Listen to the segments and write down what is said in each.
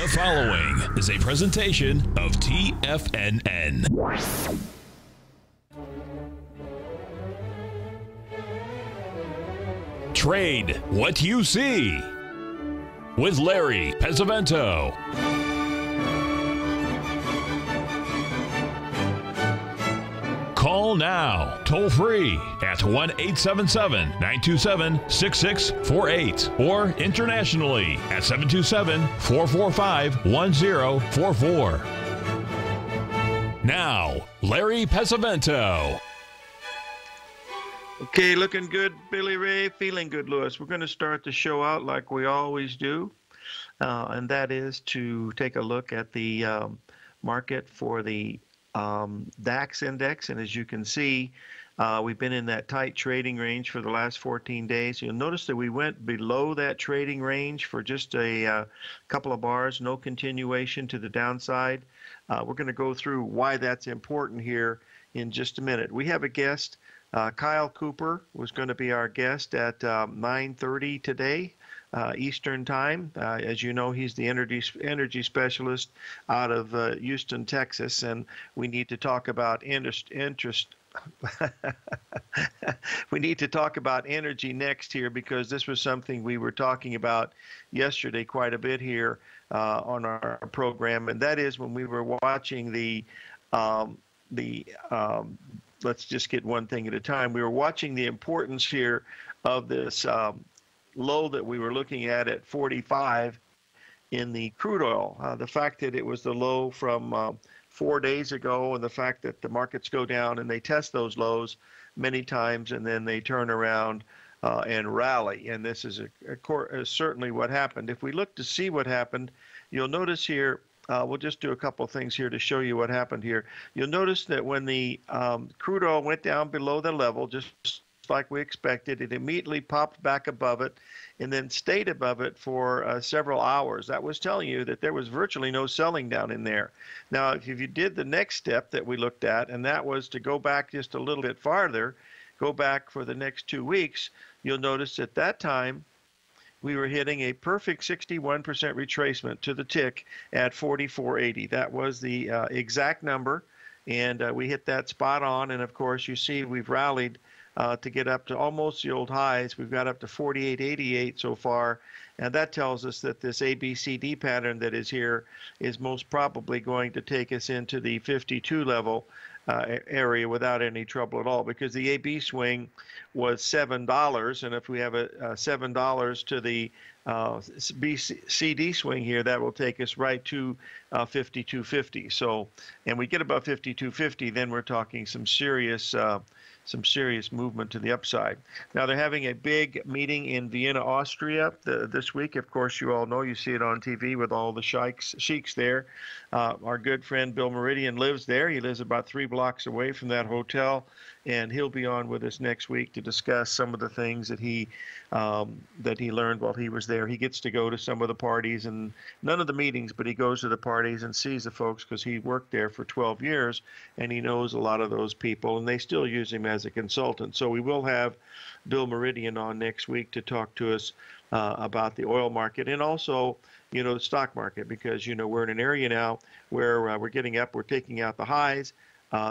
The following is a presentation of TFNN. Trade what you see with Larry Pesavento. Call now, toll free at 1-877-927-6648 or internationally at 727-445-1044. Now, Larry Pesavento. Okay, looking good, Billy Ray. Feeling good, Lewis. We're going to start the show out like we always do, and that is to take a look at the market for the DAX index. And as you can see, we've been in that tight trading range for the last 14 days. You'll notice that we went below that trading range for just a couple of bars, no continuation to the downside. We're going to go through why that's important here in just a minute. We have a guest. Kyle Cooper was going to be our guest at 9:30 today, Eastern Time. As you know, he's the energy specialist out of Houston, Texas, and we need to talk about we need to talk about energy next here, because this was something we were talking about yesterday quite a bit here on our program, and that is when we were watching let's just get one thing at a time. We were watching the importance here of this low that we were looking at 45 in the crude oil. The fact that it was the low from 4 days ago, and the fact that the markets go down and they test those lows many times and then they turn around and rally. And this is certainly what happened. If we look to see what happened, you'll notice here, we'll just do a couple of things here to show you what happened here. You'll notice that when the crude oil went down below the level, just like we expected, it immediately popped back above it and then stayed above it for several hours. That was telling you that there was virtually no selling down in there. Now, if you did the next step that we looked at, and that was to go back just a little bit farther, go back for the next 2 weeks, you'll notice at that time, we were hitting a perfect 61% retracement to the tick at 44.80. That was the exact number, and we hit that spot on. And of course, you see we've rallied to get up to almost the old highs. We've got up to 48.88 so far, and that tells us that this ABCD pattern that is here is most probably going to take us into the 52 level area without any trouble at all, because the AB swing was $7, and if we have a $7 to the CD swing here, that will take us right to 52.50. So, and we get above 52.50, then we're talking some serious movement to the upside. Now, they're having a big meeting in Vienna, Austria this week. Of course, you all know, you see it on TV with all the sheiks there. Our good friend Bill Meridian lives there. He lives about 3 blocks away from that hotel, and he'll be on with us next week to discuss some of the things that he learned while he was there. He gets to go to some of the parties, and none of the meetings, but he goes to the parties and sees the folks because he worked there for 12 years, and he knows a lot of those people, and they still use him as a consultant. So we will have Bill Meridian on next week to talk to us about the oil market, and also, you know, the stock market, because, you know, we're in an area now where we're getting up, we're taking out the highs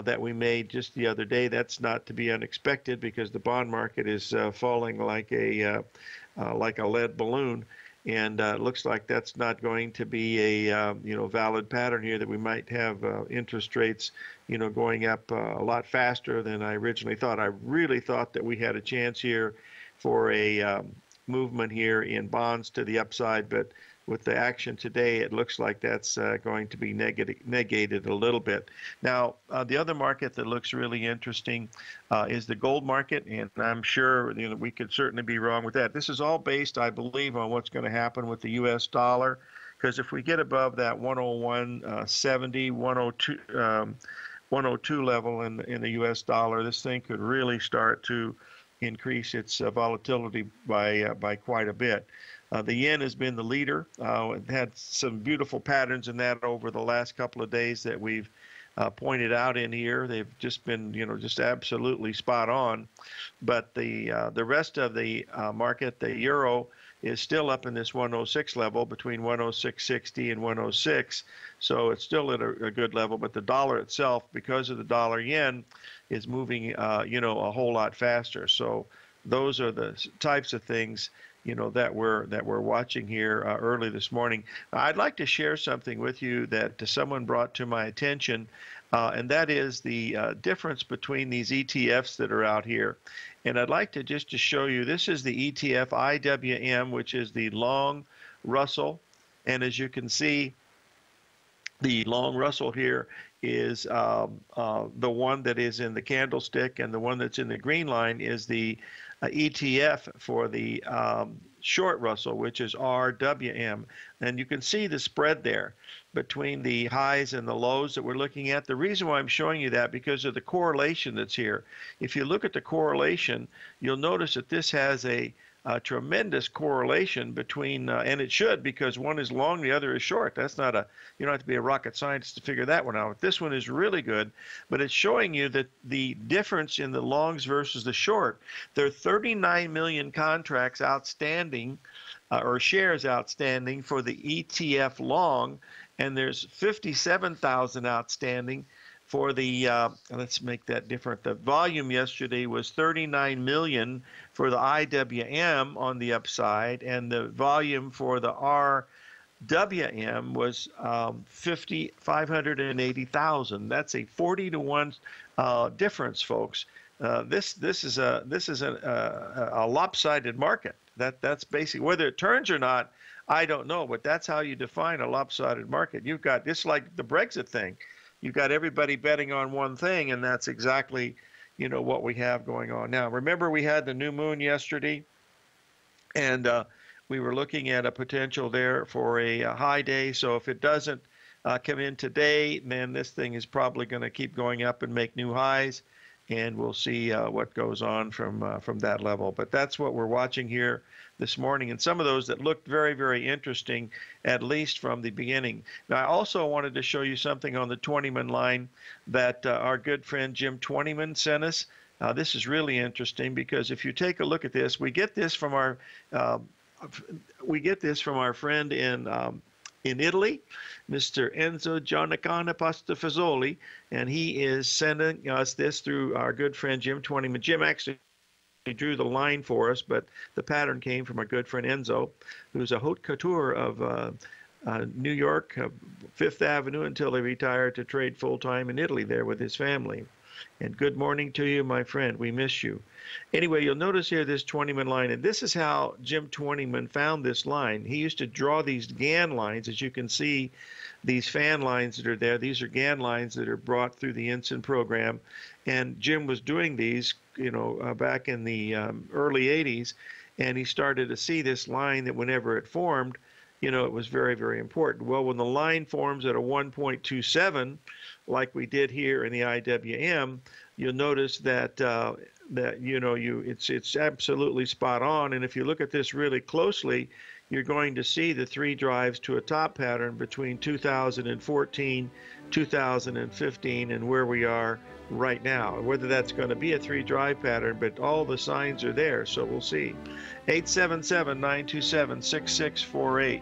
that we made just the other day. That's not to be unexpected, because the bond market is falling like a lead balloon, and it looks like that's not going to be a valid pattern here, that we might have interest rates, you know, going up a lot faster than I originally thought. I really thought that we had a chance here for a movement here in bonds to the upside, but with the action today, it looks like that's going to be negated a little bit. Now, the other market that looks really interesting is the gold market, and I'm sure, you know, we could certainly be wrong with that. This is all based, I believe, on what's going to happen with the U.S. dollar, because if we get above that 101.70, 102 level in the U.S. dollar, this thing could really start to increase its volatility by quite a bit. The yen has been the leader. It had some beautiful patterns in that over the last couple of days that we've pointed out in here. They've just been, just absolutely spot on. But the rest of the market, the euro, is still up in this 106 level between 106.60 and 106. So it's still at a good level. But the dollar itself, because of the dollar yen, is moving, a whole lot faster. So those are the types of things, that we're watching here early this morning. I'd like to share something with you that someone brought to my attention, and that is the difference between these ETFs that are out here. And I'd like to just to show you, this is the ETF IWM, which is the long Russell. And as you can see, the long Russell here is the one that is in the candlestick, and the one that's in the green line is the ETF for the short Russell, which is RWM. And you can see the spread there between the highs and the lows that we're looking at. The reason why I'm showing you that, because of the correlation that's here. If you look at the correlation, you'll notice that this has a tremendous correlation between, and it should, because one is long, the other is short. That's not you don't have to be a rocket scientist to figure that one out. This one is really good, but it's showing you that the difference in the longs versus the short. There are 39 million contracts outstanding, or shares outstanding for the ETF long, and there's 57,000 outstanding for the, let's make that different. The volume yesterday was 39 million for the IWM on the upside, and the volume for the RWM was 580,000. That's a 40-to-1 difference, folks. This is a lopsided market. That's basically, whether it turns or not, I don't know, but that's how you define a lopsided market. You've got, just like the Brexit thing, you've got everybody betting on one thing, and that's exactly, what we have going on now. Remember, we had the new moon yesterday, and we were looking at a potential there for a high day. So if it doesn't come in today, then this thing is probably going to keep going up and make new highs, and we'll see what goes on from that level. But that's what we're watching here this morning, and some of those that looked very, very interesting, at least from the beginning. Now, I also wanted to show you something on the 20-man line that our good friend Jim Twentyman sent us. This is really interesting, because if you take a look at this, we get this from our friend in Italy, Mr. Enzo Giannicana Pastafazoli, and he is sending us this through our good friend Jim Twentyman. Jim actually drew the line for us, but the pattern came from our good friend Enzo, who's a haute couture of New York, Fifth Avenue, until he retired to trade full-time in Italy there with his family. And good morning to you, my friend. We miss you. Anyway, you'll notice here this 20-man line, and this is how Jim Twentyman found this line. He used to draw these Gann lines. As you can see, these fan lines that are there, these are Gann lines that are brought through the Ensign program. And Jim was doing these, back in the early 80s, and he started to see this line that whenever it formed, it was very, very important. Well, when the line forms at a 1.27, like we did here in the IWM, you'll notice that it's absolutely spot on. And if you look at this really closely, you're going to see the three drives to a top pattern between 2014, 2015, and where we are right now. Whether that's going to be a three-drive pattern, but all the signs are there, so we'll see. 877-927-6648.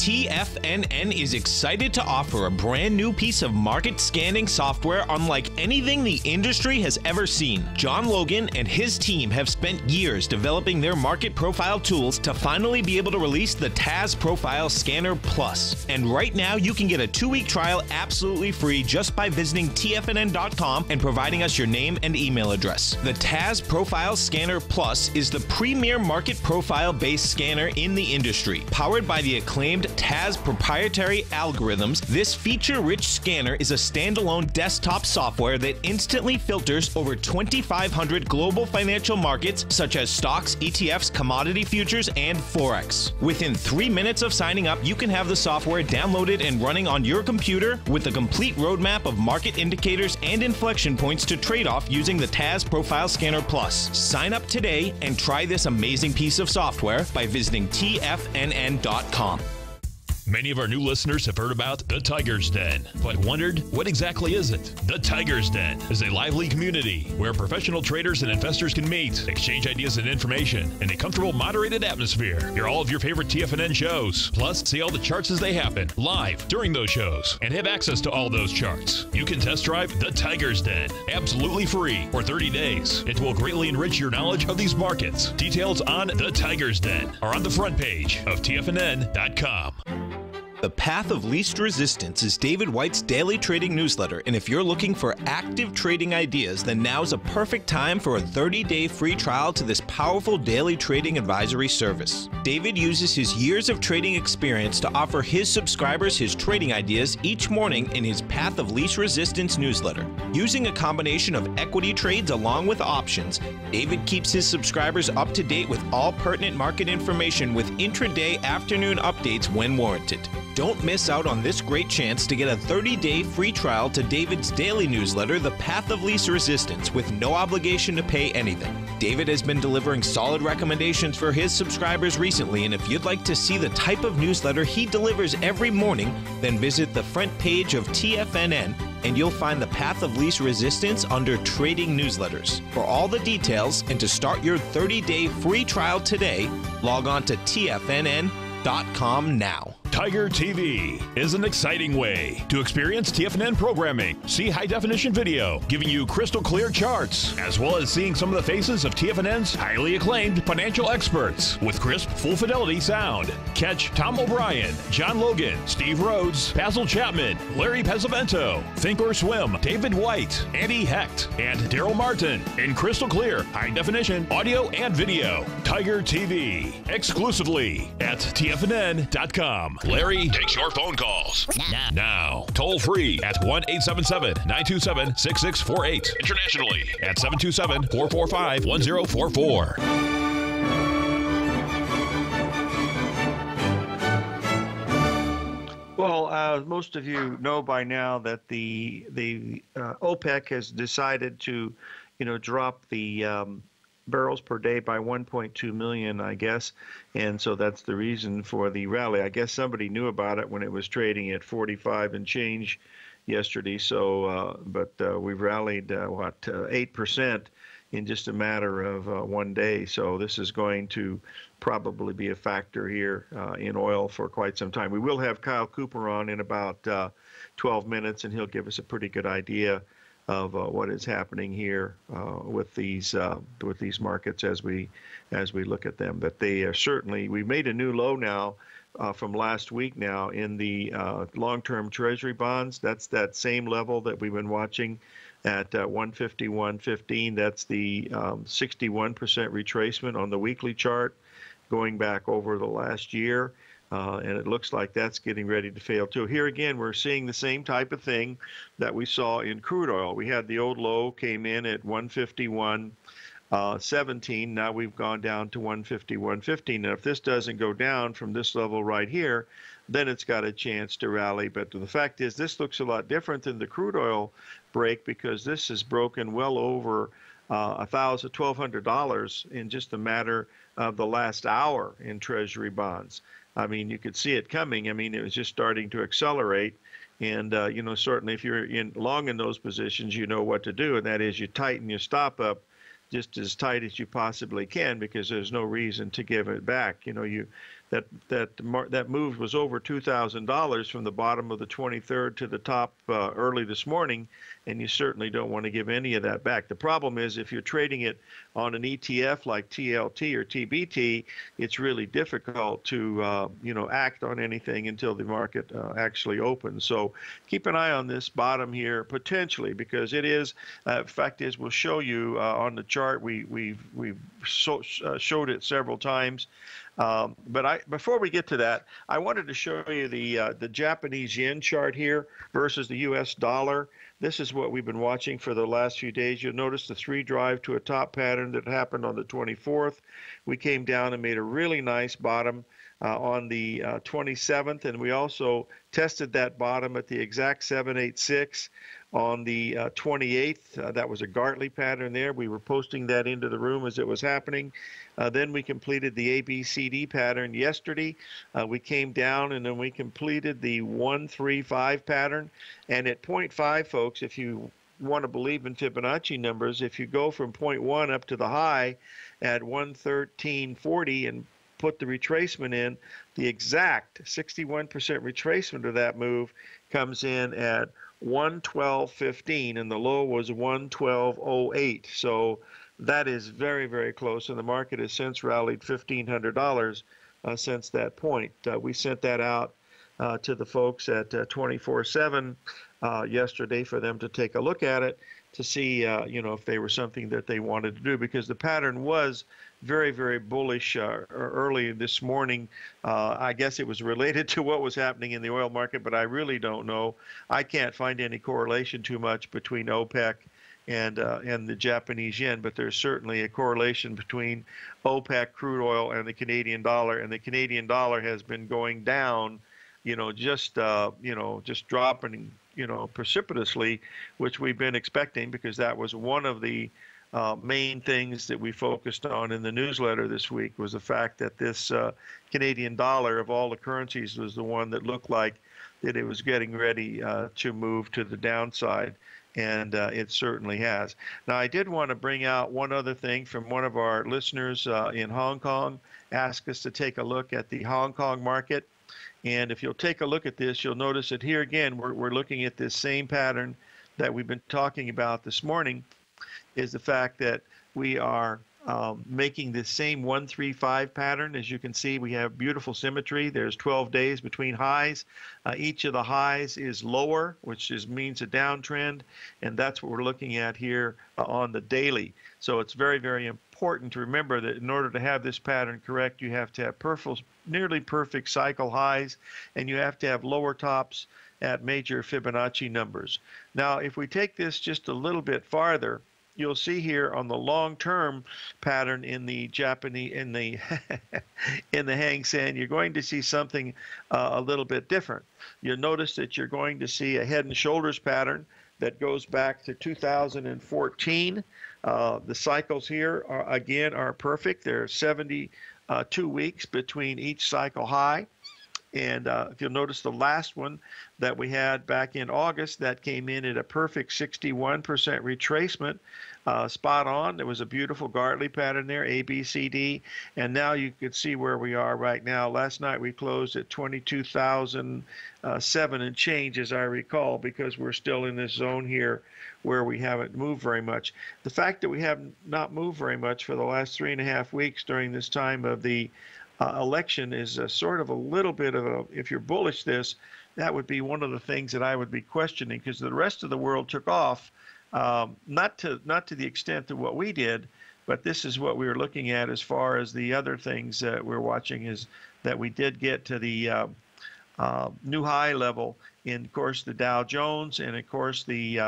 TFNN is excited to offer a brand new piece of market scanning software unlike anything the industry has ever seen. John Logan and his team have spent years developing their market profile tools to finally be able to release the TAS Profile Scanner Plus. And right now you can get a 2-week trial absolutely free just by visiting TFNN.com and providing us your name and email address. The TAS Profile Scanner Plus is the premier market profile based scanner in the industry, powered by the acclaimed TAS TAS proprietary algorithms, this feature-rich scanner is a standalone desktop software that instantly filters over 2,500 global financial markets such as stocks, ETFs, commodity futures, and Forex. Within 3 minutes of signing up, you can have the software downloaded and running on your computer with a complete roadmap of market indicators and inflection points to trade off using the TAS Profile Scanner Plus. Sign up today and try this amazing piece of software by visiting TFNN.com. Many of our new listeners have heard about the Tiger's Den, but wondered, what exactly is it? The Tiger's Den is a lively community where professional traders and investors can meet, exchange ideas and information in a comfortable, moderated atmosphere. Hear all of your favorite TFNN shows, plus see all the charts as they happen live during those shows, and have access to all those charts. You can test drive the Tiger's Den absolutely free for 30 days. It will greatly enrich your knowledge of these markets. Details on the Tiger's Den are on the front page of TFNN.com. The Path of Least Resistance is David White's daily trading newsletter, and if you're looking for active trading ideas, then now's a perfect time for a 30-day free trial to this powerful daily trading advisory service. David uses his years of trading experience to offer his subscribers his trading ideas each morning in his Path of Least Resistance newsletter. Using a combination of equity trades along with options, David keeps his subscribers up to date with all pertinent market information with intraday afternoon updates when warranted. Don't miss out on this great chance to get a 30-day free trial to David's daily newsletter, The Path of Least Resistance, with no obligation to pay anything. David has been delivering solid recommendations for his subscribers recently, and if you'd like to see the type of newsletter he delivers every morning, then visit the front page of TFNN and you'll find the Path of Least Resistance under Trading Newsletters. For all the details and to start your 30-day free trial today, log on to TFNN.com now. Tiger TV is an exciting way to experience TFNN programming. See high-definition video, giving you crystal clear charts, as well as seeing some of the faces of TFNN's highly acclaimed financial experts with crisp, full-fidelity sound. Catch Tom O'Brien, John Logan, Steve Rhodes, Basil Chapman, Larry Pesavento, Think or Swim, David White, Andy Hecht, and Daryl Martin in crystal clear, high-definition audio and video. Tiger TV, exclusively at TFNN.com. Larry takes your phone calls now. Toll free at 1-877-927-6648. Internationally at 727-445-1044. Well, most of you know by now that the OPEC has decided to, drop the barrels per day by 1.2 million, I guess, and so that's the reason for the rally. I guess somebody knew about it when it was trading at 45 and change yesterday. So, but we've rallied 8% in just a matter of one day. So this is going to probably be a factor here in oil for quite some time. We will have Kyle Cooper on in about 12 minutes, and he'll give us a pretty good idea of what is happening here with these markets as we look at them. But they are certainly, we've made a new low now from last week now in the long-term Treasury bonds. That's that same level that we've been watching at 151.15. That's the 61% retracement on the weekly chart going back over the last year. And it looks like that's getting ready to fail too. Here again, we're seeing the same type of thing that we saw in crude oil. We had the old low came in at 151.17. Now we've gone down to 151.15. Now, if this doesn't go down from this level right here, then it's got a chance to rally. But the fact is, this looks a lot different than the crude oil break because this has broken well over $1,200 in just a matter of the last hour in Treasury bonds. I mean, you could see it coming. I mean, it was just starting to accelerate. And, certainly if you're long in those positions, you know what to do. And that is you tighten your stop up just as tight as you possibly can because there's no reason to give it back. That move was over $2,000 from the bottom of the 23rd to the top early this morning, and you certainly don't want to give any of that back. The problem is if you're trading it on an ETF like TLT or TBT, it's really difficult to act on anything until the market actually opens. So keep an eye on this bottom here potentially because it is. Fact is, we'll show you on the chart we've showed it several times. But before we get to that, I wanted to show you the Japanese yen chart here versus the U.S. dollar. This is what we've been watching for the last few days. You'll notice the 3 drive to a top pattern that happened on the 24th. We came down and made a really nice bottom on the 27th, and we also tested that bottom at the exact 786 on the 28th. That was a Gartley pattern there. We were posting that into the room as it was happening. Then we completed the ABCD pattern yesterday. We came down and then we completed the 135 pattern. And at 0.5, folks, if you want to believe in Fibonacci numbers, if you go from 0.1 up to the high at 113.40 and put the retracement in, the exact 61% retracement of that move comes in at 112.15, and the low was 112.08. So that is very, very close, and the market has since rallied $1,500 since that point. We sent that out to the folks at 24/7 yesterday for them to take a look at it to see, if they were something that they wanted to do, because the pattern was very, very bullish early this morning. I guess it was related to what was happening in the oil market, but I really don't know. I can't find any correlation too much between OPEC and the Japanese yen, but there's certainly a correlation between OPEC crude oil and the Canadian dollar, and the Canadian dollar has been going down, just dropping, precipitously, which we've been expecting, because that was one of the main things that we focused on in the newsletter this week, was the fact that this Canadian dollar of all the currencies was the one that looked like that it was getting ready to move to the downside. And it certainly has. Now, I did want to bring out one other thing from one of our listeners in Hong Kong, asked us to take a look at the Hong Kong market. And if you'll take a look at this, you'll notice that here again, we're looking at this same pattern that we've been talking about this morning, is the fact that we are making this same 135 pattern. As you can see, we have beautiful symmetry. There's 12 days between highs. Each of the highs is lower, which means a downtrend, and that's what we're looking at here on the daily. So it's very, very important to remember that in order to have this pattern correct, you have to have nearly perfect cycle highs, and you have to have lower tops at major Fibonacci numbers. Now, if we take this just a little bit farther, you'll see here on the long-term pattern in the Japanese, in the Hang Seng, you're going to see something a little bit different. You'll notice that you're going to see a head and shoulders pattern that goes back to 2014. The cycles here are perfect. There are 72 weeks between each cycle high. And if you'll notice the last one that we had back in August, that came in at a perfect 61% retracement, spot on. There was a beautiful Gartley pattern there, A, B, C, D. And now you can see where we are right now. Last night we closed at 22,007 and change, as I recall, because we're still in this zone here where we haven't moved very much. The fact that we have not moved very much for the last 3.5 weeks during this time of the election is sort of a little bit of if you're bullish this, that would be one of the things that I would be questioning, because the rest of the world took off, not to the extent of what we did, but this is what we were looking at as far as the other things that we're watching, is that we did get to the new high level in, of course, the Dow Jones and, of course, the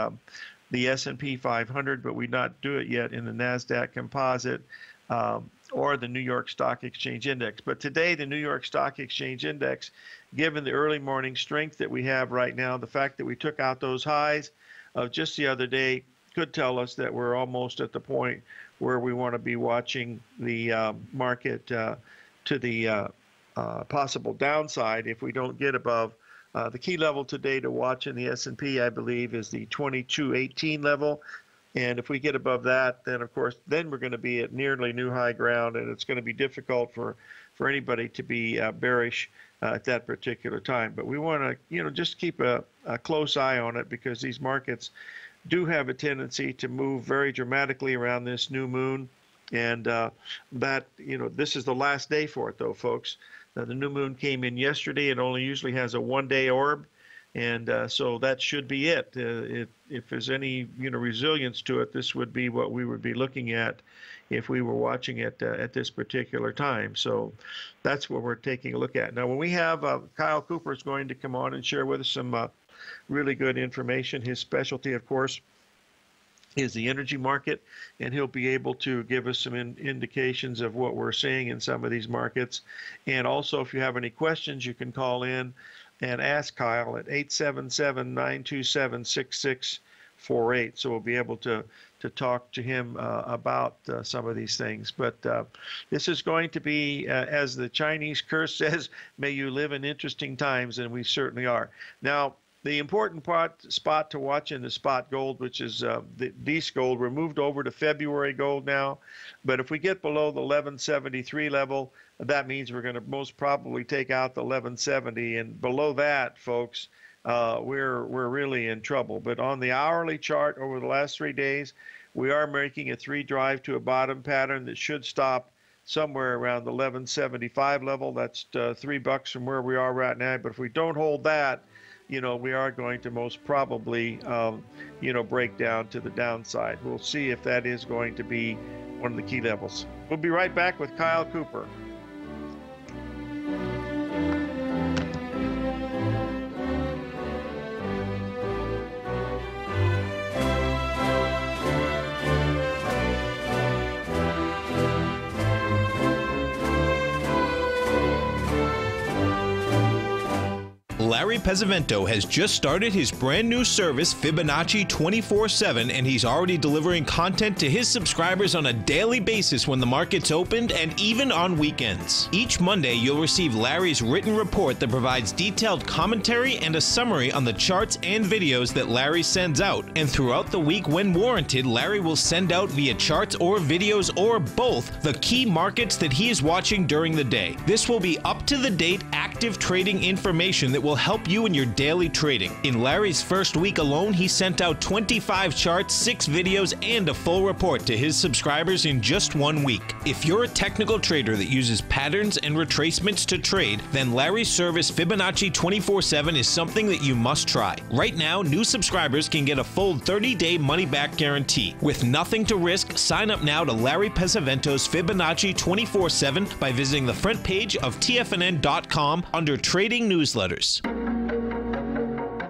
S&P 500, but we not do it yet in the NASDAQ Composite or the New York Stock Exchange Index. But today, the New York Stock Exchange Index, given the early morning strength that we have right now, the fact that we took out those highs of just the other day, could tell us that we're almost at the point where we want to be watching the market to the possible downside if we don't get above. The key level today to watch in the S&P, I believe, is the 2218 level. And if we get above that, then, of course, then we're going to be at nearly new high ground, and it's going to be difficult for anybody to be bearish at that particular time. But we want to, just keep a close eye on it, because these markets do have a tendency to move very dramatically around this new moon. And that, this is the last day for it, though, folks. The new moon came in yesterday. It only usually has a one-day orb. And so that should be it. If there's any resilience to it, this would be what we would be looking at if we were watching it at this particular time. So that's what we're taking a look at. Now, when we have Kyle Cooper is going to come on and share with us some really good information. His specialty, of course, is the energy market, and he'll be able to give us some indications of what we're seeing in some of these markets. And also, if you have any questions, you can call in and ask Kyle at 877-927-6648. So we'll be able to talk to him about some of these things. But this is going to be, as the Chinese curse says, may you live in interesting times, and we certainly are. Now, the important spot to watch in the spot gold, which is this gold, we're moved over to February gold now. But if we get below the 1173 level, that means we're going to most probably take out the 1170. And below that, folks, we're really in trouble. But on the hourly chart over the last 3 days, we are making a 3 drive to a bottom pattern that should stop somewhere around the 1175 level. That's $3 from where we are right now. But if we don't hold that, we are going to most probably, break down to the downside. We'll see if that is going to be one of the key levels. We'll be right back with Kyle Cooper. Larry Pesavento has just started his brand new service, Fibonacci 24/7, and he's already delivering content to his subscribers on a daily basis when the market's opened and even on weekends. Each Monday, you'll receive Larry's written report that provides detailed commentary and a summary on the charts and videos that Larry sends out. And throughout the week, when warranted, Larry will send out via charts or videos or both the key markets that he is watching during the day. This will be up-to-the-date, active trading information that will help you in your daily trading. In Larry's first week alone, he sent out 25 charts, 6 videos, and a full report to his subscribers in just 1 week. If you're a technical trader that uses patterns and retracements to trade, then Larry's service Fibonacci 24/7 is something that you must try. Right now, new subscribers can get a full 30-day money-back guarantee. With nothing to risk, sign up now to Larry Pesavento's Fibonacci 24/7 by visiting the front page of TFNN.com under Trading Newsletters.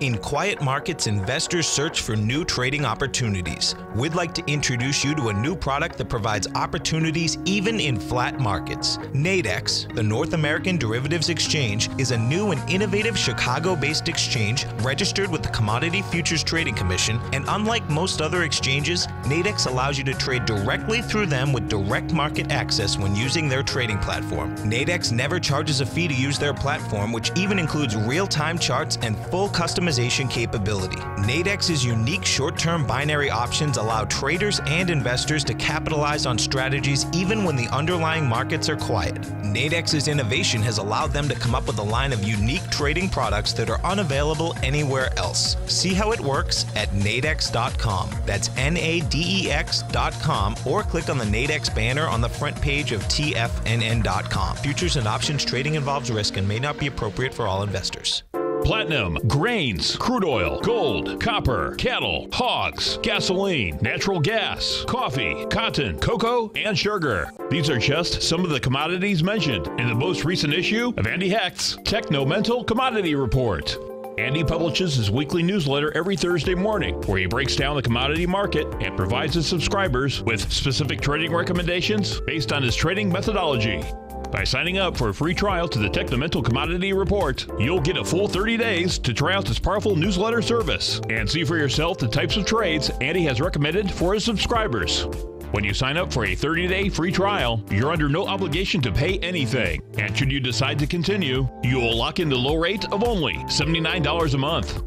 In quiet markets, investors search for new trading opportunities. We'd like to introduce you to a new product that provides opportunities even in flat markets. Nadex, the North American Derivatives Exchange, is a new and innovative Chicago-based exchange registered with the Commodity Futures Trading Commission, and unlike most other exchanges, Nadex allows you to trade directly through them with direct market access when using their trading platform. Nadex never charges a fee to use their platform, which even includes real-time charts and full customization capability. Nadex's unique short-term binary options allow traders and investors to capitalize on strategies even when the underlying markets are quiet. Nadex's innovation has allowed them to come up with a line of unique trading products that are unavailable anywhere else. See how it works at nadex.com. That's NADEX.com, or click on the Nadex banner on the front page of TFNN.com. Futures and options trading involves risk and may not be appropriate for all investors. Platinum, grains, crude oil, gold, copper, cattle, hogs, gasoline, natural gas, coffee, cotton, cocoa, and sugar. These are just some of the commodities mentioned in the most recent issue of Andy Hecht's Techno-Mental Commodity Report. Andy publishes his weekly newsletter every Thursday morning, where he breaks down the commodity market and provides his subscribers with specific trading recommendations based on his trading methodology. By signing up for a free trial to the Techno-Mental Commodity Report, you'll get a full 30 days to try out this powerful newsletter service and see for yourself the types of trades Andy has recommended for his subscribers. When you sign up for a 30-day free trial, you're under no obligation to pay anything. And should you decide to continue, you will lock in the low rate of only $79 a month.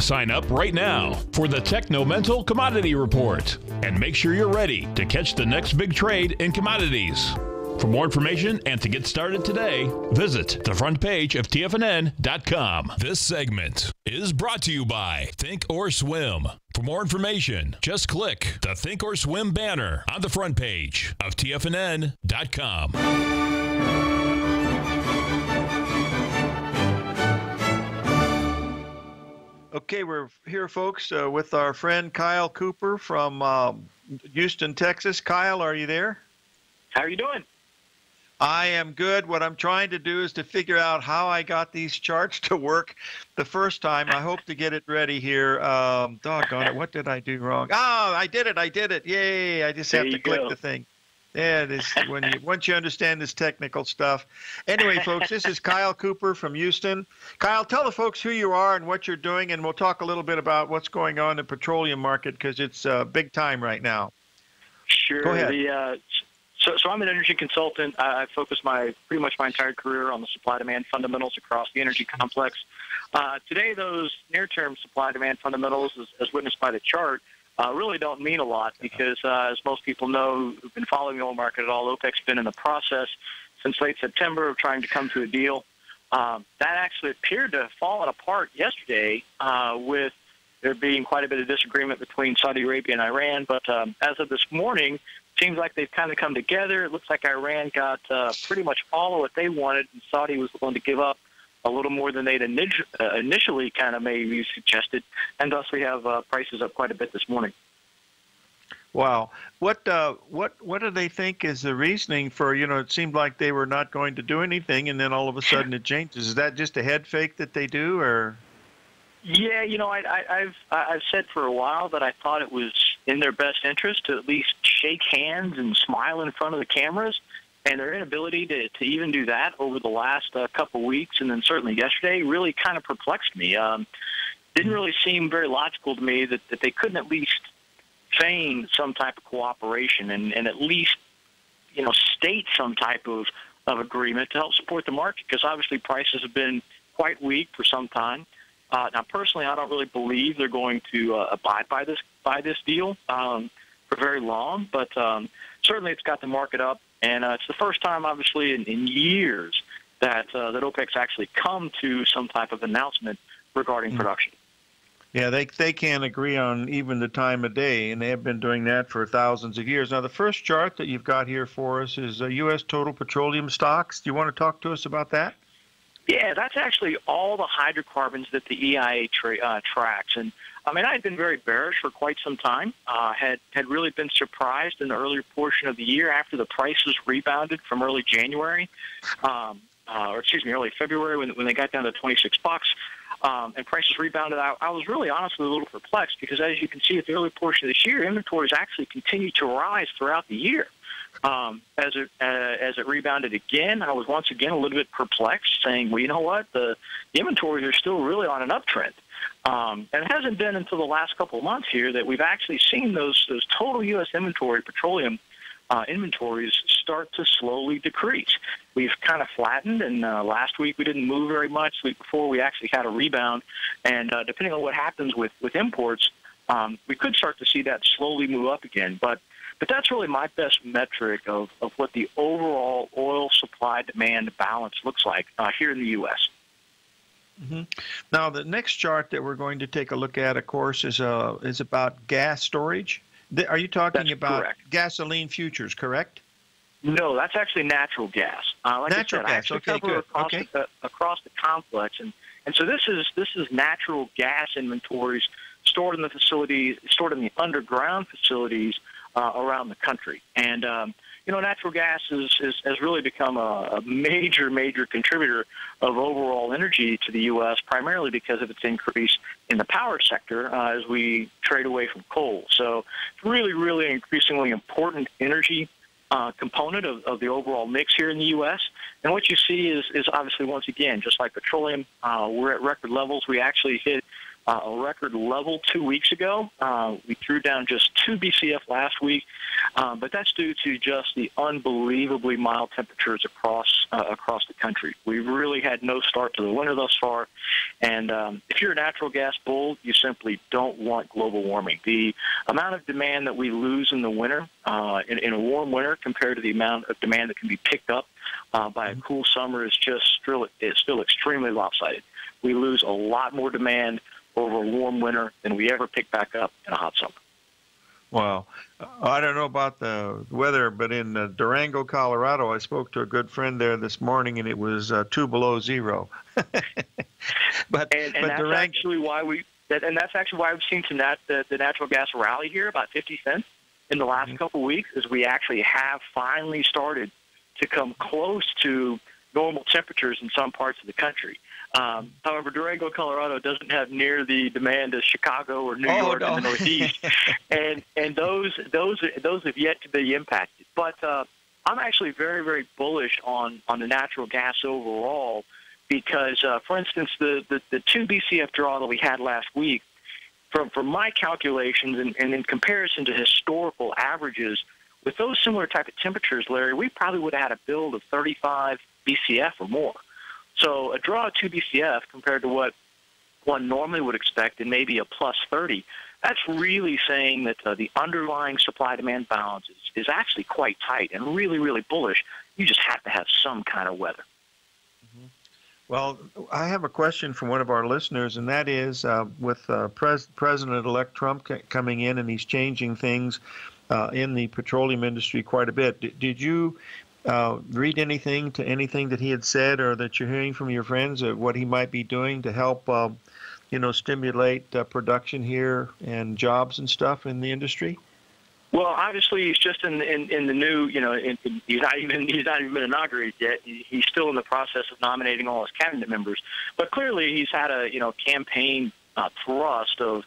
Sign up right now for the Techno-Mental Commodity Report and make sure you're ready to catch the next big trade in commodities. For more information and to get started today, visit the front page of TFNN.com. This segment is brought to you by Think or Swim. For more information, just click the Think or Swim banner on the front page of TFNN.com. Okay, we're here, folks, with our friend Kyle Cooper from Houston, Texas. Kyle, are you there? How are you doing? I am good. What I'm trying to do is to figure out how I got these charts to work the first time. I hope to get it ready here. Doggone it. What did I do wrong? Oh, I did it. I did it. Yay. I just have to click the thing. Yeah, it is once you understand this technical stuff. Anyway, folks, this is Kyle Cooper from Houston. Kyle, tell the folks who you are and what you're doing, and we'll talk a little bit about what's going on in the petroleum market because it's big time right now. Sure. Go ahead. So I'm an energy consultant. I focus pretty much my entire career on the supply-demand fundamentals across the energy complex. Today, those near-term supply-demand fundamentals, as witnessed by the chart, really don't mean a lot because, as most people know who've been following the oil market at all, OPEC's been in the process since late September of trying to come to a deal. That actually appeared to have fallen apart yesterday with there being quite a bit of disagreement between Saudi Arabia and Iran. But as of this morning, it seems like they've kind of come together. It looks like Iran got pretty much all of what they wanted, and Saudi was willing to give up a little more than they'd initially kind of maybe suggested, and thus we have prices up quite a bit this morning. Wow. What do they think is the reasoning for, it seemed like they were not going to do anything, and then all of a sudden it changes. Is that just a head fake that they do, or? Yeah, I've said for a while that I thought it was in their best interest to at least shake hands and smile in front of the cameras. And their inability to even do that over the last couple weeks, and then certainly yesterday, really kind of perplexed me. Didn't really seem very logical to me that they couldn't at least feign some type of cooperation and at least, state some type of agreement to help support the market, because obviously prices have been quite weak for some time. Now, personally, I don't really believe they're going to abide by this deal for very long, but certainly it's got the market up. And it's the first time, obviously, in years that OPEC's actually come to some type of announcement regarding production. Yeah, they can't agree on even the time of day, and they have been doing that for thousands of years. Now, the first chart that you've got here for us is U.S. total petroleum stocks. Do you want to talk to us about that? Yeah, that's actually all the hydrocarbons that the EIA tracks. And I mean, I had been very bearish for quite some time. Had really been surprised in the earlier portion of the year after the prices rebounded from early January, early February when they got down to $26, and prices rebounded. I was really honestly a little perplexed because, as you can see, at the early portion of this year, inventories actually continued to rise throughout the year. As it rebounded again, I was once again a little bit perplexed, saying, well, you know what, the inventories are still really on an uptrend. And it hasn't been until the last couple of months here that we've actually seen those total U.S. petroleum inventories start to slowly decrease. We've kind of flattened, and last week we didn't move very much. The week before we actually had a rebound, and depending on what happens with imports, we could start to see that slowly move up again. But that's really my best metric of what the overall oil supply-demand balance looks like here in the U.S. Mm-hmm. Now, the next chart that we're going to take a look at, of course, is about gas storage. Are you talking about gasoline futures, correct? No, that's actually natural gas. Natural gas. Okay, good. Across the complex, and so this is natural gas inventories stored in the facilities, stored in the underground facilities around the country. And natural gas has really become a major contributor of overall energy to the U.S., primarily because of its increase in the power sector as we trade away from coal. So it's really increasingly important energy component of the overall mix here in the U.S. And what you see is obviously, once again, just like petroleum, we're at record levels. We actually hit a record level 2 weeks ago. We drew down just 2 BCF last week, but that's due to just the unbelievably mild temperatures across the country. We've really had no start to the winter thus far, and if you're a natural gas bull, you simply don't want global warming. The amount of demand that we lose in the winter, in a warm winter, compared to the amount of demand that can be picked up by a cool summer is still extremely lopsided. We lose a lot more demand over a warm winter than we ever pick back up in a hot summer. Wow. I don't know about the weather, but in Durango, Colorado, I spoke to a good friend there this morning, and it was 2 below zero. But that's Durango, actually why we've seen the natural gas rally here about 50 cents. in the last couple of weeks is we actually have finally started to come close to normal temperatures in some parts of the country. However, Durango, Colorado doesn't have near the demand as Chicago or New York in the Northeast, and those have yet to be impacted. But I'm actually very, very bullish on the natural gas overall because, for instance, the 2 BCF draw that we had last week, from my calculations and in comparison to historical averages, with those similar type of temperatures, Larry, we probably would have had a build of 35 BCF or more. So a draw of 2 BCF compared to what one normally would expect and maybe a plus 30, that's really saying that the underlying supply-demand balance is actually quite tight and really, really bullish. You just have to have some kind of weather. Mm-hmm. Well, I have a question from one of our listeners, and that is with President-elect Trump coming in and he's changing things in the petroleum industry quite a bit. Did you read anything that he had said or that you're hearing from your friends of what he might be doing to help, stimulate production here and jobs and stuff in the industry? Well, obviously, he's just in the new, he's not even been inaugurated yet. He's still in the process of nominating all his cabinet members. But clearly, he's had a, campaign thrust of,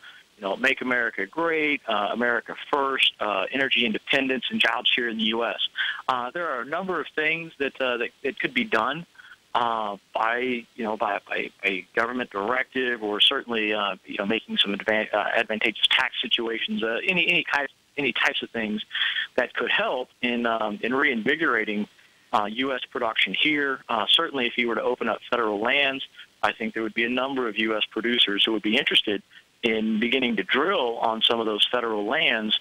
make America great, America first, energy independence, and jobs here in the U.S. There are a number of things that could be done by a government directive, or certainly making some advantageous tax situations, any types of things that could help in reinvigorating U.S. production here. Certainly, if you were to open up federal lands, I think there would be a number of U.S. producers who would be interested in beginning to drill on some of those federal lands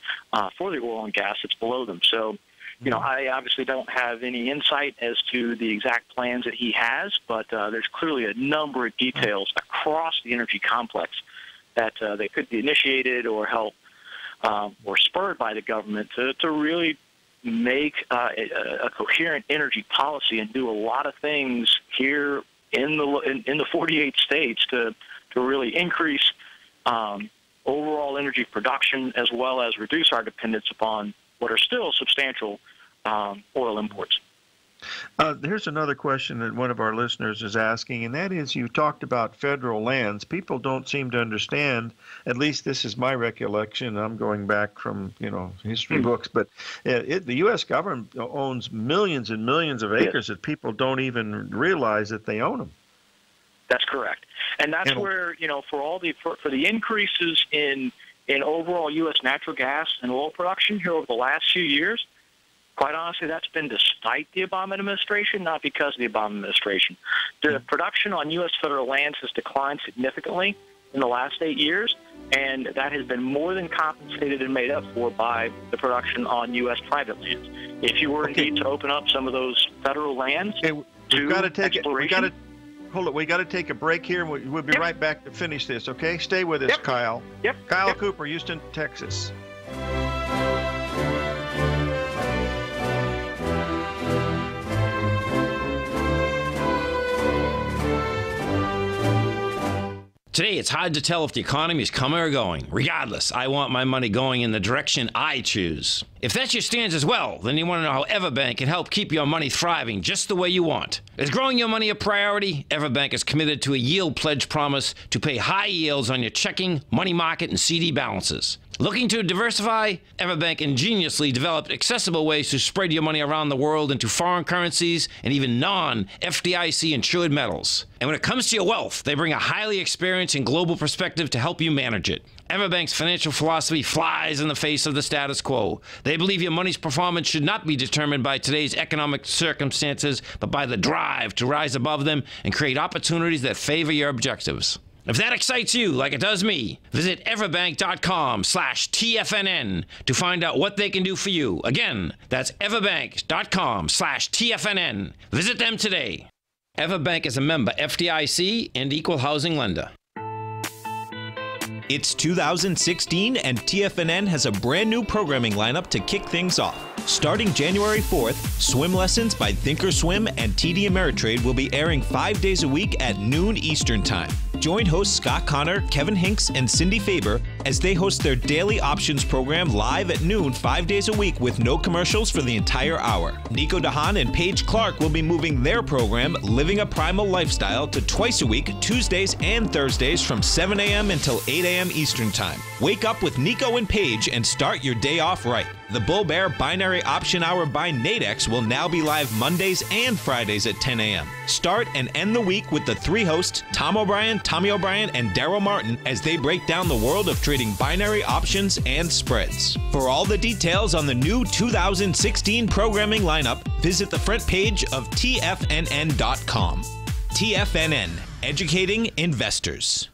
for the oil and gas that's below them. So, I obviously don't have any insight as to the exact plans that he has, but there's clearly a number of details across the energy complex that could be initiated or help or spurred by the government to really make a coherent energy policy and do a lot of things here in the 48 states to really increase overall energy production, as well as reduce our dependence upon what are still substantial oil imports. Here's another question that one of our listeners is asking, and that is, you talked about federal lands. People don't seem to understand, at least this is my recollection, I'm going back from, history books, but the U.S. government owns millions and millions of acres that people don't even realize that they own them. That's correct. And that's where, for the increases in overall U.S. natural gas and oil production here over the last few years, quite honestly, that's been despite the Obama administration, not because of the Obama administration. The production on U.S. federal lands has declined significantly in the last 8 years, and that has been more than compensated and made up for by the production on U.S. private lands. If you were indeed to open up some of those federal lands we got to take a break here, and we'll be right back to finish this, okay? Stay with us, Kyle. Kyle Cooper, Houston, Texas. Today, it's hard to tell if the economy is coming or going. Regardless, I want my money going in the direction I choose. If that's your stance as well, then you want to know how Everbank can help keep your money thriving just the way you want. Is growing your money a priority? Everbank is committed to a yield pledge promise to pay high yields on your checking, money market, and CD balances. Looking to diversify? Everbank ingeniously developed accessible ways to spread your money around the world into foreign currencies and even non-FDIC insured metals. And when it comes to your wealth, they bring a highly experienced and global perspective to help you manage it. Everbank's financial philosophy flies in the face of the status quo. They believe your money's performance should not be determined by today's economic circumstances, but by the drive to rise above them and create opportunities that favor your objectives. If that excites you like it does me, visit everbank.com/TFNN to find out what they can do for you. Again, that's everbank.com/TFNN. Visit them today. Everbank is a member FDIC and equal housing lender. It's 2016 and TFNN has a brand new programming lineup to kick things off. Starting January 4th, swim lessons by Thinkorswim and TD Ameritrade will be airing 5 days a week at noon Eastern Time. Join hosts Scott Connor, Kevin Hinks, and Cindy Faber as they host their daily options program live at noon 5 days a week with no commercials for the entire hour. Nico DeHaan and Paige Clark will be moving their program, Living a Primal Lifestyle, to twice a week, Tuesdays and Thursdays from 7 a.m. until 8 a.m. Eastern Time. Wake up with Nico and Paige and start your day off right. The Bull Bear Binary Option Hour by Nadex will now be live Mondays and Fridays at 10 a.m. Start and end the week with the three hosts, Tom O'Brien, Tommy O'Brien, and Daryl Martin, as they break down the world of trading binary options and spreads. For all the details on the new 2016 programming lineup, visit the front page of TFNN.com. TFNN, educating investors.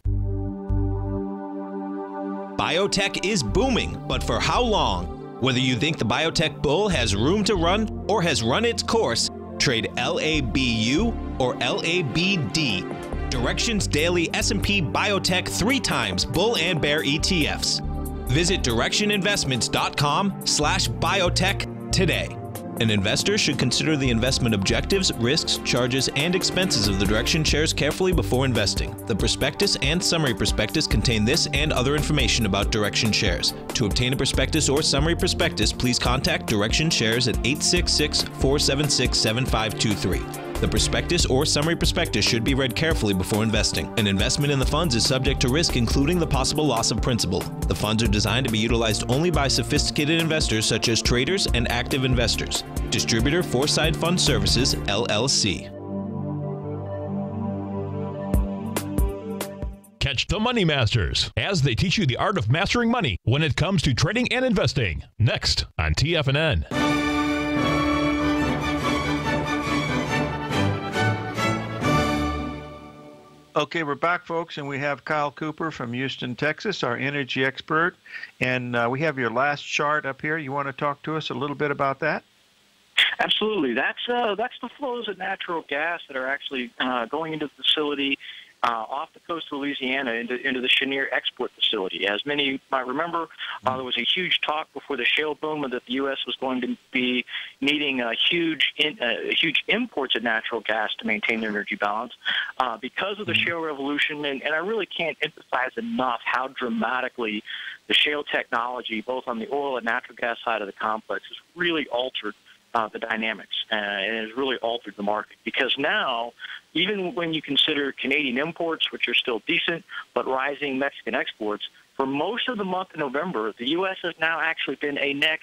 Biotech is booming, but for how long? Whether you think the biotech bull has room to run or has run its course, trade LABU or LABD. Direction's daily S&P Biotech 3 times bull and bear ETFs. Visit directioninvestments.com/biotech today. An investor should consider the investment objectives, risks, charges, and expenses of the Direction shares carefully before investing. The prospectus and summary prospectus contain this and other information about Direction shares. To obtain a prospectus or summary prospectus, please contact Direction shares at 866-476-7523. The prospectus or summary prospectus should be read carefully before investing. An investment in the funds is subject to risk, including the possible loss of principal. The funds are designed to be utilized only by sophisticated investors such as traders and active investors. Distributor Foreside Fund Services, LLC. Catch the Money Masters as they teach you the art of mastering money when it comes to trading and investing. Next on TFNN. Okay, we're back, folks, and we have Kyle Cooper from Houston, Texas, our energy expert. And we have your last chart up here. You want to talk to us a little bit about that? Absolutely. That's the flows of natural gas that are actually going into the facility off the coast of Louisiana into the Cheniere export facility. As many might remember, there was a huge talk before the shale boom that the U.S. was going to be needing huge imports of natural gas to maintain their energy balance. Because of the shale revolution, and I really can't emphasize enough how dramatically the shale technology, both on the oil and natural gas side of the complex, has really altered the dynamics, and it has really altered the market. Because now, even when you consider Canadian imports, which are still decent, but rising Mexican exports, for most of the month of November, the U.S. has now actually been a net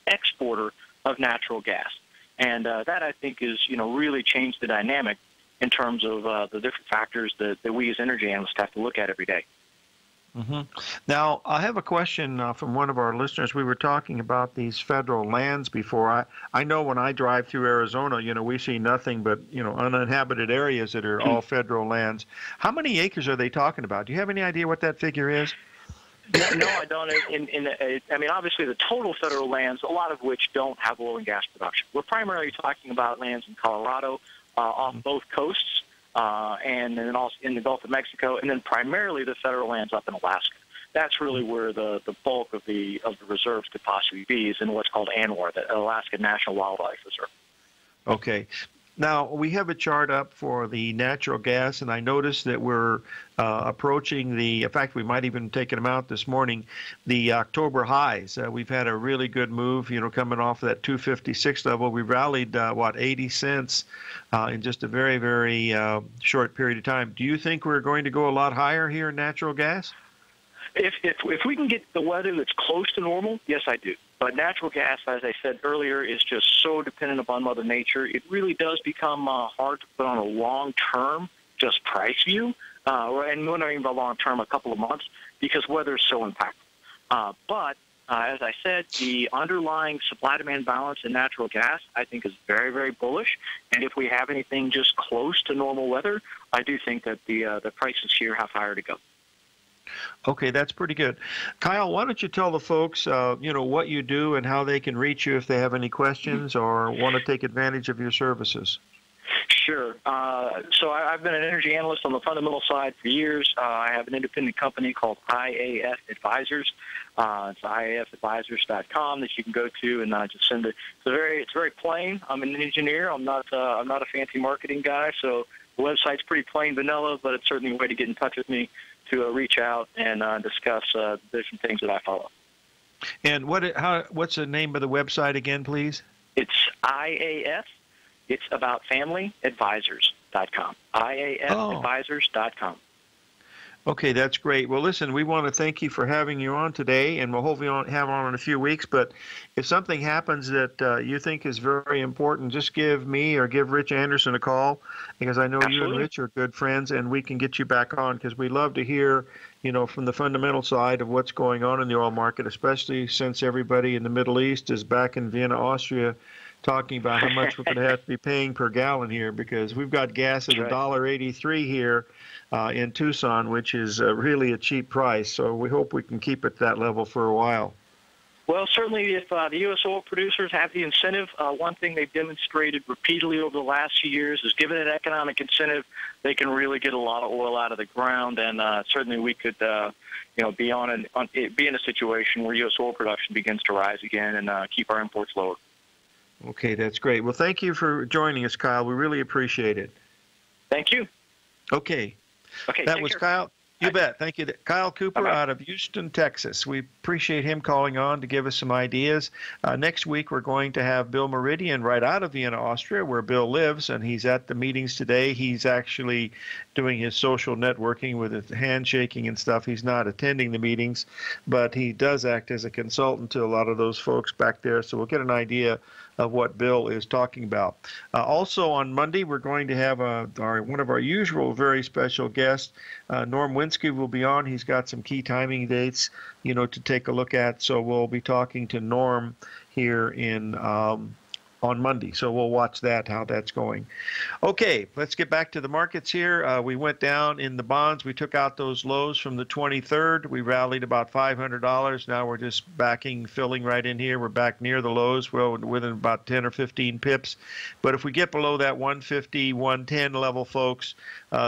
exporter of natural gas. And that, I think, is really changed the dynamic in terms of the different factors that we as energy analysts have to look at every day. Mm-hmm. Now, I have a question from one of our listeners. We were talking about these federal lands before. I know when I drive through Arizona, we see nothing but, uninhabited areas that are all federal lands. How many acres are they talking about? Do you have any idea what that figure is? No, I don't. I mean, obviously, the total federal lands, a lot of which don't have oil and gas production. We're primarily talking about lands in Colorado, off both coasts, and then also in the Gulf of Mexico, and then primarily the federal lands up in Alaska. That's really where the bulk of the reserves could possibly be, is in what's called ANWR, the Alaska National Wildlife Reserve. Okay. Now, we have a chart up for the natural gas, and I noticed that we're approaching in fact, we might even take them out this morning, the October highs. We've had a really good move, coming off of that 256 level. We rallied, 80 cents in just a very, very short period of time. Do you think we're going to go a lot higher here in natural gas? If we can get the weather that's close to normal, yes, I do. But natural gas, as I said earlier, is just so dependent upon Mother Nature. It really does become hard to put on a long-term just price view, and when I mean by long-term, a couple of months, because weather is so impactful. But as I said, the underlying supply-demand balance in natural gas, I think, is very, very bullish. And if we have anything just close to normal weather, I do think that the prices here have higher to go. Okay, that's pretty good. Kyle, why don't you tell the folks, what you do and how they can reach you if they have any questions or want to take advantage of your services? Sure. So I've been an energy analyst on the fundamental side for years. I have an independent company called IAF Advisors. It's IAFadvisors.com that you can go to and just send it. It's very plain. I'm an engineer. I'm not a fancy marketing guy, so the website's pretty plain vanilla, but it's certainly a way to get in touch with me to reach out and discuss different things that I follow. And what's the name of the website again, please? It's IAF. It's about family advisors.com. IAFadvisors.com. Okay, that's great. Well, listen, we want to thank you for having you on today, and we'll hopefully have on in a few weeks. But if something happens that you think is very important, just give me or give Rich Anderson a call, because I know you and Rich are good friends, and we can get you back on, because we love to hear, from the fundamental side of what's going on in the oil market, especially since everybody in the Middle East is back in Vienna, Austria, talking about how much we're going to have to be paying per gallon here, because we've got gas at $1.83 here in Tucson, which is really a cheap price. So we hope we can keep it that level for a while. Well, certainly if the U.S. oil producers have the incentive, one thing they've demonstrated repeatedly over the last few years is, given an economic incentive, they can really get a lot of oil out of the ground. And certainly we could be in a situation where U.S. oil production begins to rise again and keep our imports lower. Okay, that's great. Well, thank you for joining us, Kyle. We really appreciate it. Thank you. Okay. Okay. That was care. Kyle. You bet. Thank you. Kyle Cooper out of Houston, Texas. We appreciate him calling on to give us some ideas. Next week, we're going to have Bill Meridian right out of Vienna, Austria, where Bill lives, and he's at the meetings today. He's actually doing his social networking with his handshaking and stuff. He's not attending the meetings, but he does act as a consultant to a lot of those folks back there, so we'll get an idea of what Bill is talking about. Also on Monday, we're going to have one of our usual very special guests. Norm Winsky will be on. He's got some key timing dates, to take a look at. So we'll be talking to Norm here on Monday. So we'll watch that, how that's going. Okay, let's get back to the markets here. We went down in the bonds. We took out those lows from the 23rd. We rallied about $500. Now we're just filling right in here. We're back near the lows, well, within about 10 or 15 pips. But if we get below that 150, 110 level, folks,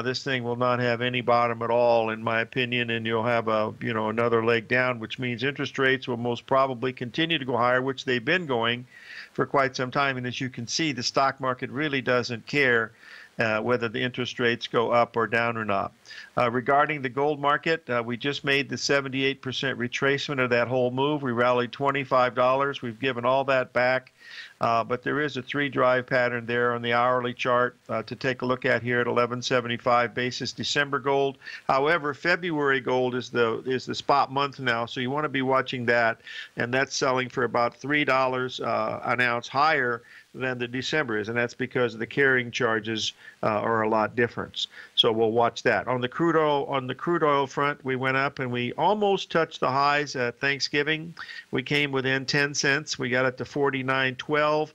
this thing will not have any bottom at all, in my opinion, and you'll have another leg down, which means interest rates will most probably continue to go higher, which they've been going for quite some time. And as you can see, the stock market really doesn't care whether the interest rates go up or down or not. Regarding the gold market, we just made the 78% retracement of that whole move. We rallied $25. We've given all that back. But there is a 3-drive pattern there on the hourly chart to take a look at here at 1175 basis December gold. However, February gold is the spot month now, so you want to be watching that, and that's selling for about $3 an ounce higher than the December is, and that's because the carrying charges are a lot different. So we'll watch that. On the crude oil front, we went up and we almost touched the highs at Thanksgiving. We came within 10 cents. We got it to 49.12.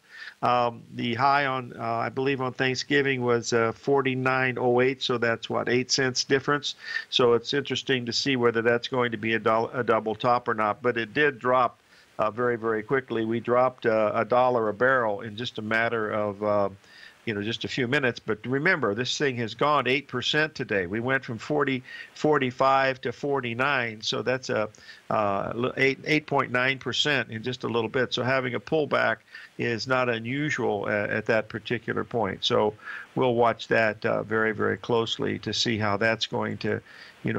The high on, I believe, on Thanksgiving was 49.08, so that's 8 cents difference. So it's interesting to see whether that's going to be a double top or not. But it did drop very, very quickly. We dropped $1 a barrel in just a matter of just a few minutes. But remember, this thing has gone 8% today. We went from 45 to 49, so that's a 8.9% in just a little bit. So having a pullback is not unusual at that particular point. So we'll watch that very, very closely to see how that's going to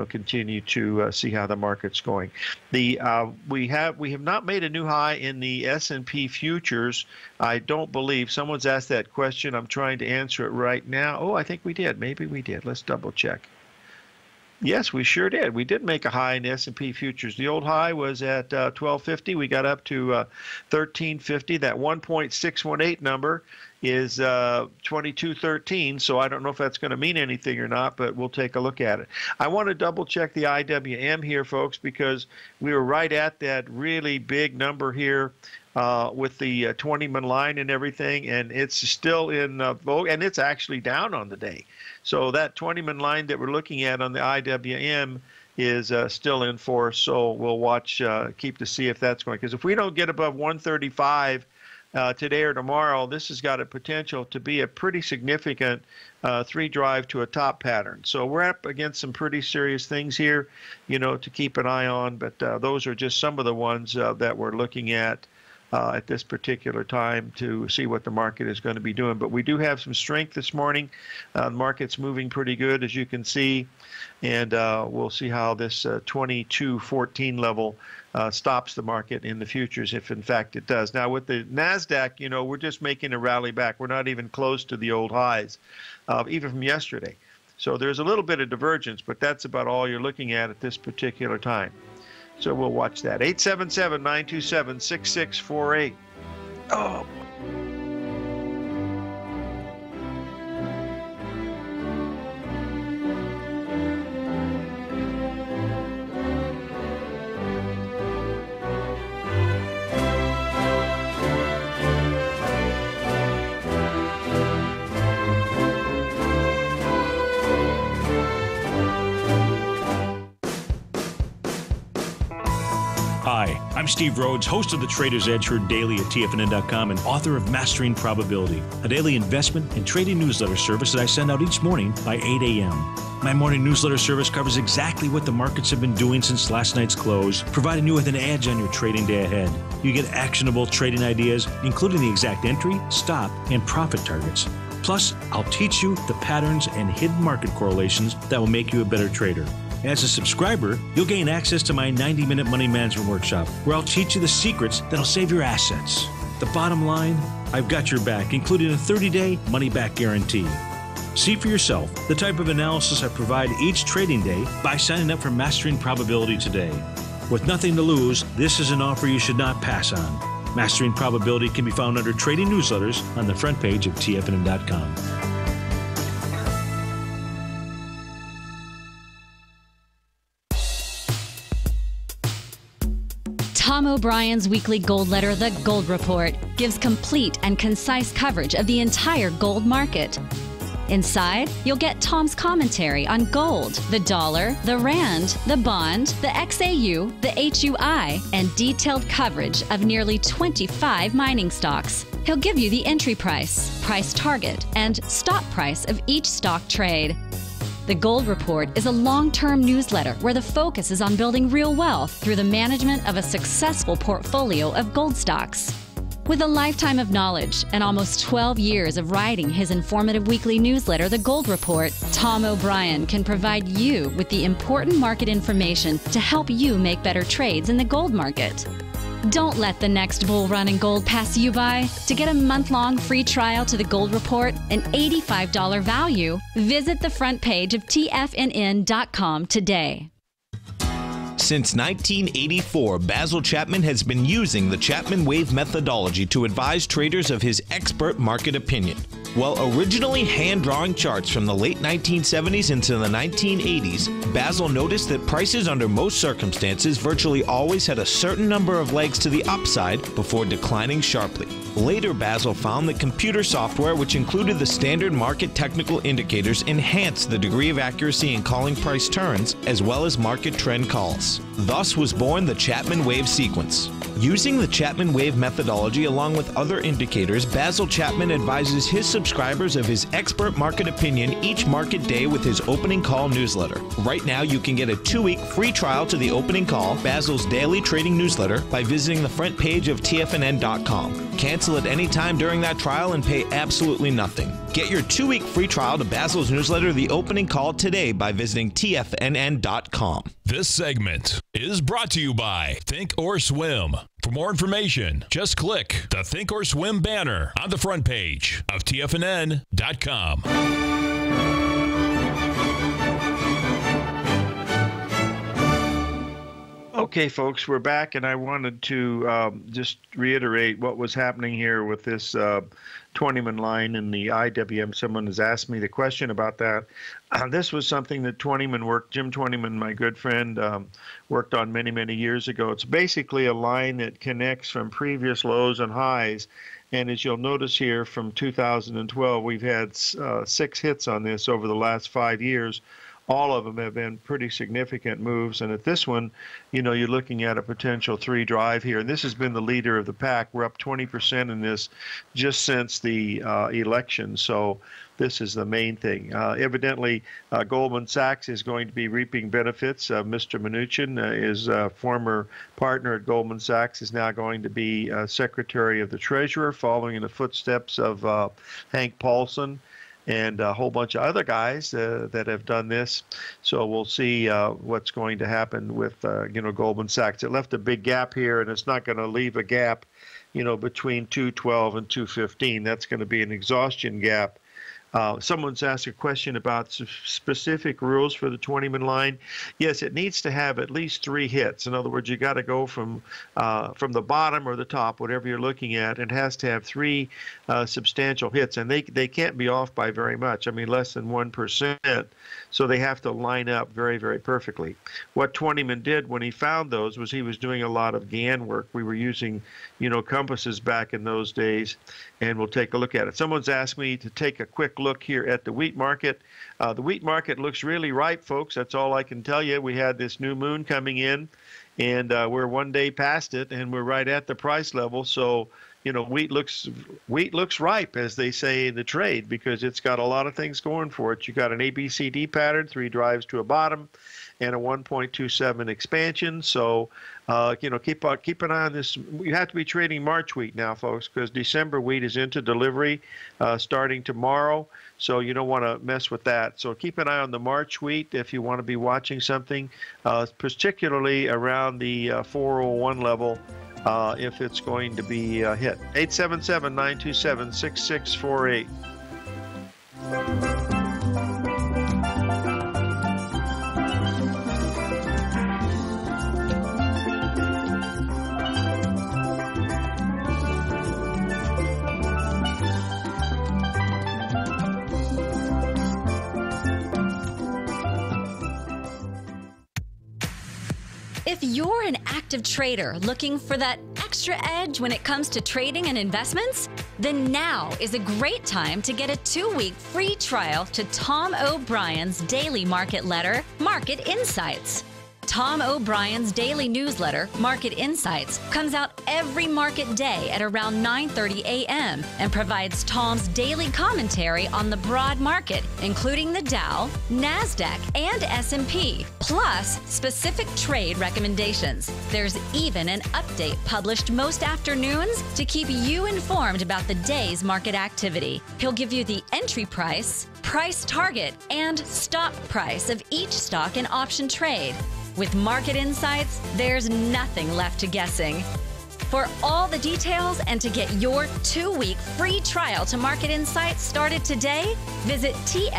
continue to see how the market's going. We have not made a new high in the S&P futures. I don't believe. Someone's asked that question. I'm trying to answer it right now. Oh, I think we did. Maybe we did. Let's double check. Yes, we sure did. We did make a high in the S&P futures. The old high was at 1250. We got up to 1350. That 1.618 number is 2213, so I don't know if that's going to mean anything or not, but we'll take a look at it. I want to double check the IWM here, folks, because we were right at that really big number here with the 20-man line and everything, and it's still in vogue, and it's actually down on the day. So that 20-man line that we're looking at on the IWM is still in force, so we'll watch, keep to see if that's going, because if we don't get above 135 today or tomorrow, this has got a potential to be a pretty significant 3-drive to a top pattern. So we're up against some pretty serious things here, to keep an eye on. But those are just some of the ones that we're looking at this particular time to see what the market is going to be doing. But we do have some strength this morning. The market's moving pretty good, as you can see. And we'll see how this 2214 level stops the market in the futures, if in fact it does. Now with the NASDAQ, we're just making a rally back. We're not even close to the old highs, even from yesterday. So there's a little bit of divergence, but that's about all you're looking at this particular time. So we'll watch that. 877-927-6648. Oh. Hi, I'm Steve Rhodes, host of the Trader's Edge heard daily at TFNN.com and author of Mastering Probability, a daily investment and trading newsletter service that I send out each morning by 8 a.m. My morning newsletter service covers exactly what the markets have been doing since last night's close, providing you with an edge on your trading day ahead. You get actionable trading ideas, including the exact entry, stop, and profit targets. Plus, I'll teach you the patterns and hidden market correlations that will make you a better trader. As a subscriber, you'll gain access to my 90-minute money management workshop, where I'll teach you the secrets that'll save your assets. The bottom line, I've got your back, including a 30-day money-back guarantee. See for yourself the type of analysis I provide each trading day by signing up for Mastering Probability today. With nothing to lose, this is an offer you should not pass on. Mastering Probability can be found under Trading Newsletters on the front page of TFNN.com. Tom O'Brien's weekly gold letter, The Gold Report, gives complete and concise coverage of the entire gold market. Inside, you'll get Tom's commentary on gold, the dollar, the rand, the bond, the XAU, the HUI, and detailed coverage of nearly 25 mining stocks. He'll give you the entry price, price target, and stop price of each stock trade. The Gold Report is a long-term newsletter where the focus is on building real wealth through the management of a successful portfolio of gold stocks. With a lifetime of knowledge and almost 12 years of writing his informative weekly newsletter, The Gold Report, Tom O'Brien can provide you with the important market information to help you make better trades in the gold market. Don't let the next bull run in gold pass you by. To get a month-long free trial to The Gold Report, an $85 value, visit the front page of TFNN.com today. Since 1984, Basil Chapman has been using the Chapman Wave methodology to advise traders of his expert market opinion. While originally hand-drawing charts from the late 1970s into the 1980s, Basil noticed that prices under most circumstances virtually always had a certain number of legs to the upside before declining sharply. Later, Basil found that computer software, which included the standard market technical indicators, enhanced the degree of accuracy in calling price turns as well as market trend calls. Thus was born the Chapman Wave sequence. Using the Chapman Wave methodology along with other indicators, Basil Chapman advises his subscribers of his expert market opinion each market day with his opening call newsletter. Right now, you can get a 2-week free trial to the opening call, Basil's daily trading newsletter, by visiting the front page of TFNN.com. Cancel at any time during that trial and pay absolutely nothing. Get your 2-week free trial to Basil's newsletter, The Opening Call, today by visiting TFNN.com. This segment is brought to you by Think or Swim. For more information, just click the Think or Swim banner on the front page of TFNN.com. Okay, folks, we're back, and I wanted to just reiterate what was happening here with this 20-man line in the IWM. Someone has asked me the question about that. This was something that Jim Twentyman, my good friend, worked on many, many years ago. It's basically a line that connects from previous lows and highs. And as you'll notice here from 2012, we've had 6 hits on this over the last 5 years. all of them have been pretty significant moves. And at this one, you know, you're looking at a potential 3 drive here. And this has been the leader of the pack. We're up 20% in this just since the election. So this is the main thing. Evidently, Goldman Sachs is going to be reaping benefits. Mr. Mnuchin, his former partner at Goldman Sachs, is now going to be Secretary of the Treasurer, following in the footsteps of Hank Paulson and a whole bunch of other guys that have done this. So we'll see what's going to happen with you know, Goldman Sachs. It left a big gap here, and it's not going to leave a gap, you know, between 212 and 215. That's going to be an exhaustion gap. Someone's asked a question about specific rules for the 20-min line. Yes, it needs to have at least 3 hits. In other words, you got to go from the bottom or the top, whatever you're looking at. It has to have 3 substantial hits, and they can't be off by very much. I mean, less than 1%. So they have to line up very, very perfectly. What 20-min did when he found those was he was doing a lot of Gann work. We were using, you know, compasses back in those days, and we'll take a look at it. Someone's asked me to take a quick look here at the wheat market. The wheat market looks really ripe, folks. That's all I can tell you. We had this new moon coming in, and we're 1 day past it, and we're right at the price level. So, you know, wheat looks ripe, as they say in the trade, because it's got a lot of things going for it. You got an ABCD pattern, 3 drives to a bottom, and a 1.27 expansion. So, you know, keep an eye on this. You have to be trading March wheat now, folks, because December wheat is into delivery starting tomorrow. So you don't want to mess with that. So keep an eye on the March wheat if you want to be watching something, particularly around the 401 level. If it's going to be hit. 877-927-6648. If you're an active trader looking for that extra edge when it comes to trading and investments, then now is a great time to get a 2-week free trial to Tom O'Brien's daily market letter, Market Insights. Tom O'Brien's daily newsletter, Market Insights, comes out every market day at around 9:30 a.m. and provides Tom's daily commentary on the broad market, including the Dow, NASDAQ, and S&P, plus specific trade recommendations. There's even an update published most afternoons to keep you informed about the day's market activity. He'll give you the entry price, price target, and stop price of each stock and option trade. With Market Insights, there's nothing left to guessing. For all the details and to get your 2-week free trial to Market Insights started today, visit TFNN.com.